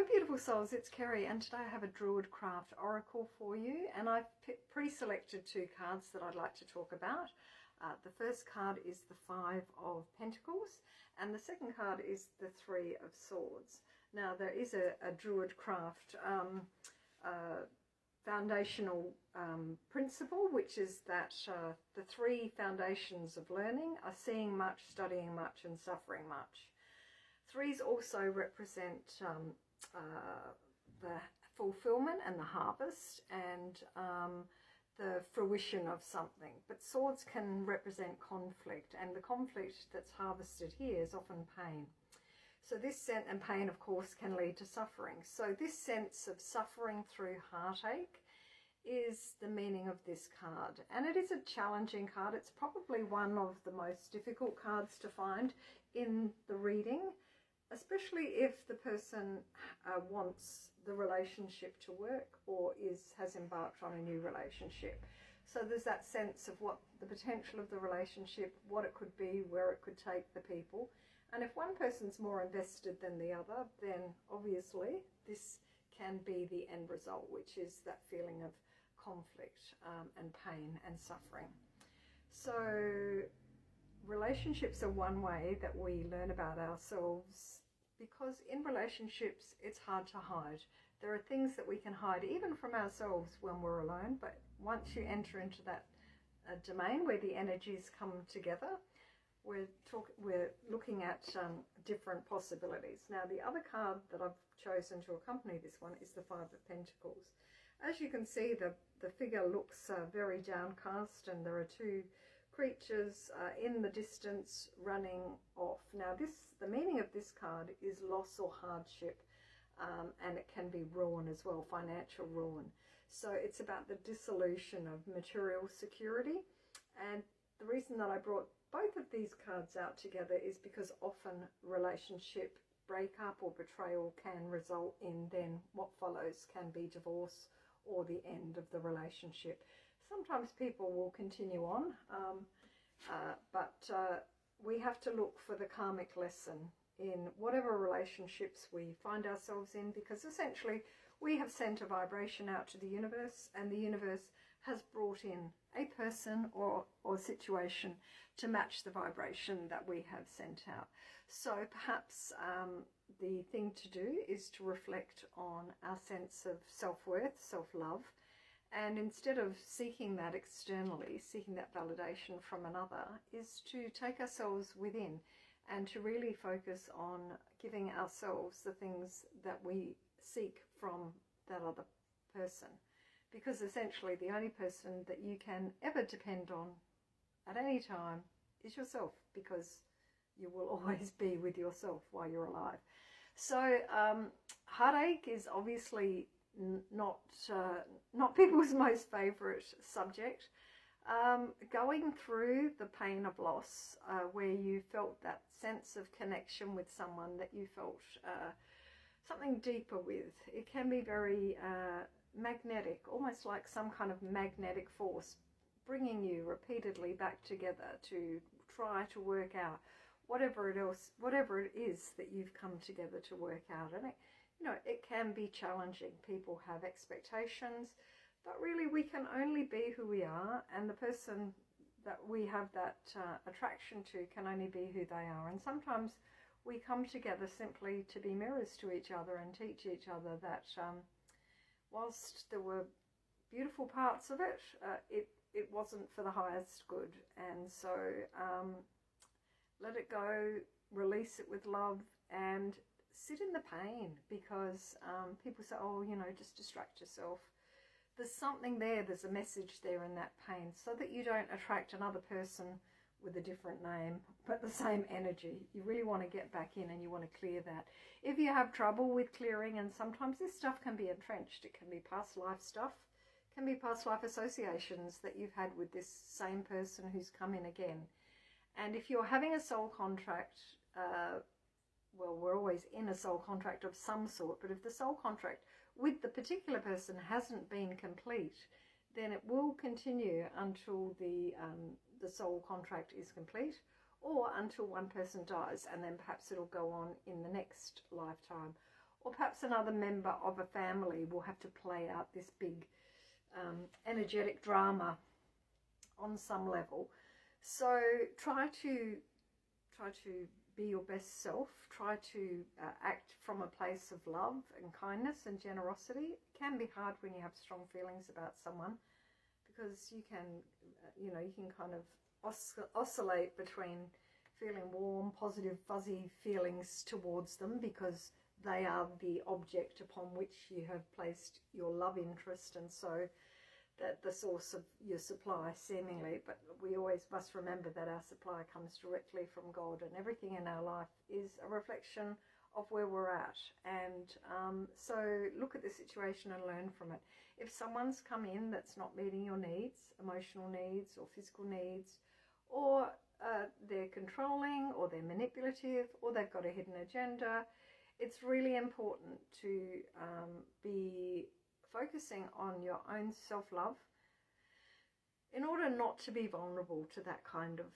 Hello beautiful souls, it's Kerry, and today I have a Druid Craft Oracle for you, and I've pre-selected two cards that I'd like to talk about. The first card is the Five of Pentacles, and the second card is the Three of Swords. Now there is a Druid Craft foundational principle, which is that the three foundations of learning are seeing much, studying much, and suffering much. Threes also represent the fulfillment and the harvest and the fruition of something. But swords can represent conflict, and the conflict that's harvested here is often pain. So this sense, and pain of course can lead to suffering. So this sense of suffering through heartache is the meaning of this card. And it is a challenging card. It's probably one of the most difficult cards to find in the reading, especially if the person wants the relationship to work or has embarked on a new relationship. So there's that sense of what the potential of the relationship, what it could be, where it could take the people. And if one person's more invested than the other, then obviously this can be the end result, which is that feeling of conflict and pain and suffering. So relationships are one way that we learn about ourselves, because in relationships it's hard to hide. There are things that we can hide even from ourselves when we're alone, but once you enter into that domain where the energies come together, we're looking at different possibilities. Now the other card that I've chosen to accompany this one is the Five of Pentacles. As you can see, the figure looks very downcast, and there are two creatures in the distance running off. Now the meaning of this card is loss or hardship, and it can be ruin as well, financial ruin. So it's about the dissolution of material security. And the reason that I brought both of these cards out together is because often relationship breakup or betrayal can result in then what follows can be divorce or the end of the relationship. Sometimes people will continue on, but we have to look for the karmic lesson in whatever relationships we find ourselves in, because essentially we have sent a vibration out to the universe, and the universe has brought in a person or situation to match the vibration that we have sent out. So perhaps the thing to do is to reflect on our sense of self-worth, self-love, and instead of seeking that externally, seeking that validation from another, is to take ourselves within and to really focus on giving ourselves the things that we seek from that other person. Because essentially the only person that you can ever depend on at any time is yourself, because you will always be with yourself while you're alive. So heartache is obviously not people's most favourite subject. Going through the pain of loss, where you felt that sense of connection with someone that you felt something deeper with, it can be very magnetic, almost like some kind of magnetic force bringing you repeatedly back together to try to work out whatever it is that you've come together to work out. And it can be challenging. People have expectations, but really we can only be who we are, and the person that we have that attraction to can only be who they are. And sometimes we come together simply to be mirrors to each other and teach each other that whilst there were beautiful parts of it, it wasn't for the highest good. And so let it go, release it with love, and sit in the pain, because people say, oh, just distract yourself. There's something there, there's a message there in that pain, so that you don't attract another person with a different name but the same energy. You really want to get back in and you want to clear that. If you have trouble with clearing, and sometimes this stuff can be entrenched, it can be past life stuff, it can be past life associations that you've had with this same person who's come in again. And if you're having a soul contract, well, we're always in a soul contract of some sort, but if the soul contract with the particular person hasn't been complete, then it will continue until the soul contract is complete, or until one person dies, and then perhaps it'll go on in the next lifetime. or perhaps another member of a family will have to play out this big energetic drama on some level. So try to be your best self. Try to act from a place of love and kindness and generosity. It can be hard when you have strong feelings about someone, because you can, you can kind of oscillate between feeling warm, positive, fuzzy feelings towards them because they are the object upon which you have placed your love interest, and so that the source of your supply seemingly. But we always must remember that our supply comes directly from God, and everything in our life is a reflection of where we're at. And so look at the situation and learn from it. If someone's come in that's not meeting your needs, emotional needs or physical needs, or they're controlling, or they're manipulative, or they've got a hidden agenda, it's really important to be focusing on your own self-love in order not to be vulnerable to that kind of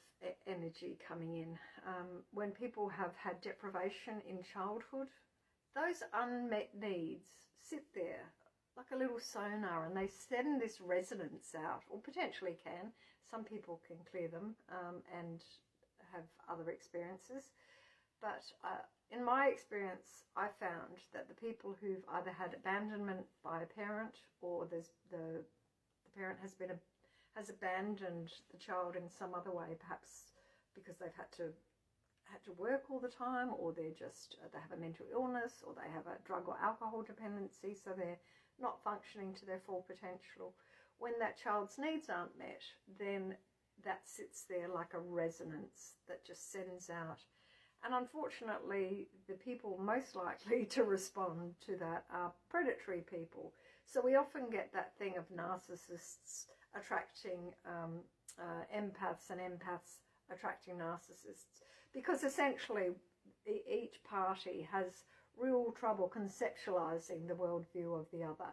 energy coming in. When people have had deprivation in childhood, those unmet needs sit there like a little sonar, and they send this resonance out, or potentially can. Some people can clear them and have other experiences. But in my experience, I found that the people who've either had abandonment by a parent, or the parent has abandoned the child in some other way, perhaps because they've had to work all the time, or they have a mental illness, or they have a drug or alcohol dependency, so they're not functioning to their full potential. When that child's needs aren't met, then that sits there like a resonance that just sends out. And unfortunately, the people most likely to respond to that are predatory people. So we often get that thing of narcissists attracting empaths, and empaths attracting narcissists, because essentially each party has real trouble conceptualizing the worldview of the other.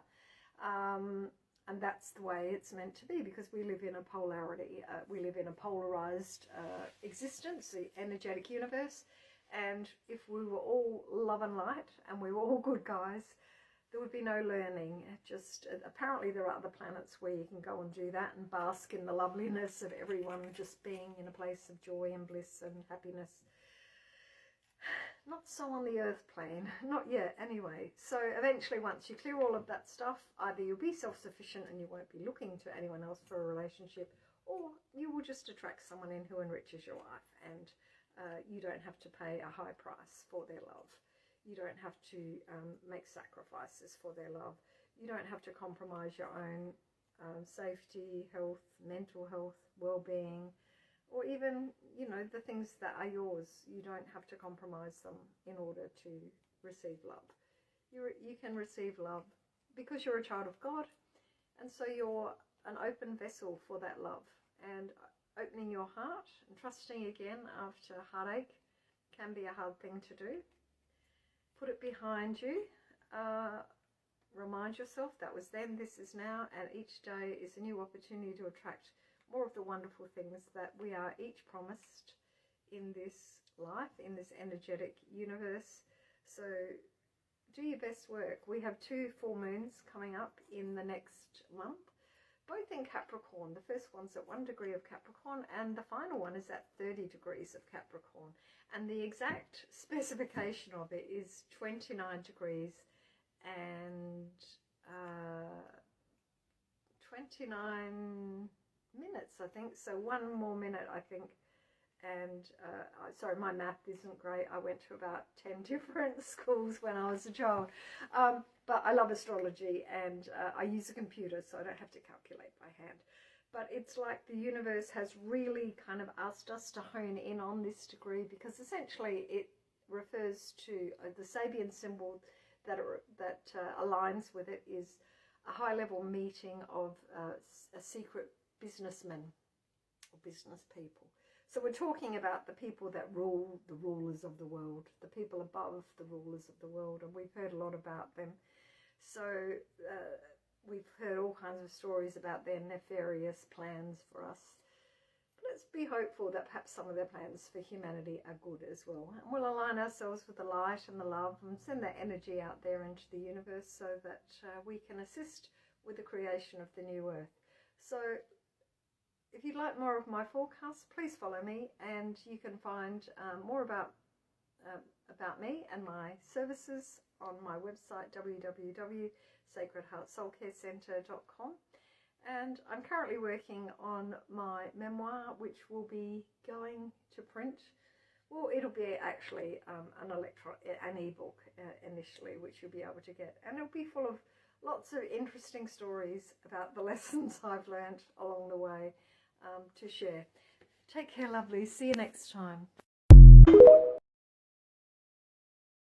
And that's the way it's meant to be, because we live in a polarity. We live in a polarized existence, the energetic universe. And if we were all love and light and we were all good guys, there would be no learning. Just apparently there are other planets where you can go and do that and bask in the loveliness of everyone just being in a place of joy and bliss and happiness. Not so on the earth plane, not yet anyway. So eventually, once you clear all of that stuff, either you'll be self-sufficient and you won't be looking to anyone else for a relationship, or you will just attract someone in who enriches your life, and you don't have to pay a high price for their love. You don't have to make sacrifices for their love. You don't have to compromise your own safety, health, mental health, well-being, or even, the things that are yours. You don't have to compromise them in order to receive love. You can receive love because you're a child of God, and so you're an open vessel for that love. And opening your heart and trusting again after heartache can be a hard thing to do. Put it behind you. Remind yourself that was then, this is now, and each day is a new opportunity to attract more of the wonderful things that we are each promised in this life, in this energetic universe. So do your best work. We have 2 full moons coming up in the next month, both in Capricorn. The first one's at 1 degree of Capricorn, and the final one is at 30 degrees of Capricorn. And the exact specification of it is 29 degrees and 29 minutes, I think. So 1 more minute, I think. And sorry, my math isn't great. I went to about 10 different schools when I was a child. But I love astrology, and I use a computer, so I don't have to calculate by hand. But it's like the universe has really kind of asked us to hone in on this degree, because essentially it refers to the Sabian symbol that aligns with it is a high-level meeting of a secret businessman or business people. So we're talking about the people that rule the rulers of the world, the people above the rulers of the world, and we've heard a lot about them. So we've heard all kinds of stories about their nefarious plans for us. let's be hopeful that perhaps some of their plans for humanity are good as well. And we'll align ourselves with the light and the love and send that energy out there into the universe so that we can assist with the creation of the new earth. So if you'd like more of my forecasts, please follow me, and you can find more about me and my services on my website, www.sacredheartsoulcarecentre.com. And I'm currently working on my memoir, which will be going to print. Well, it'll be actually an ebook initially, which you'll be able to get, and it'll be full of lots of interesting stories about the lessons I've learned along the way to share. Take care, lovely. See you next time.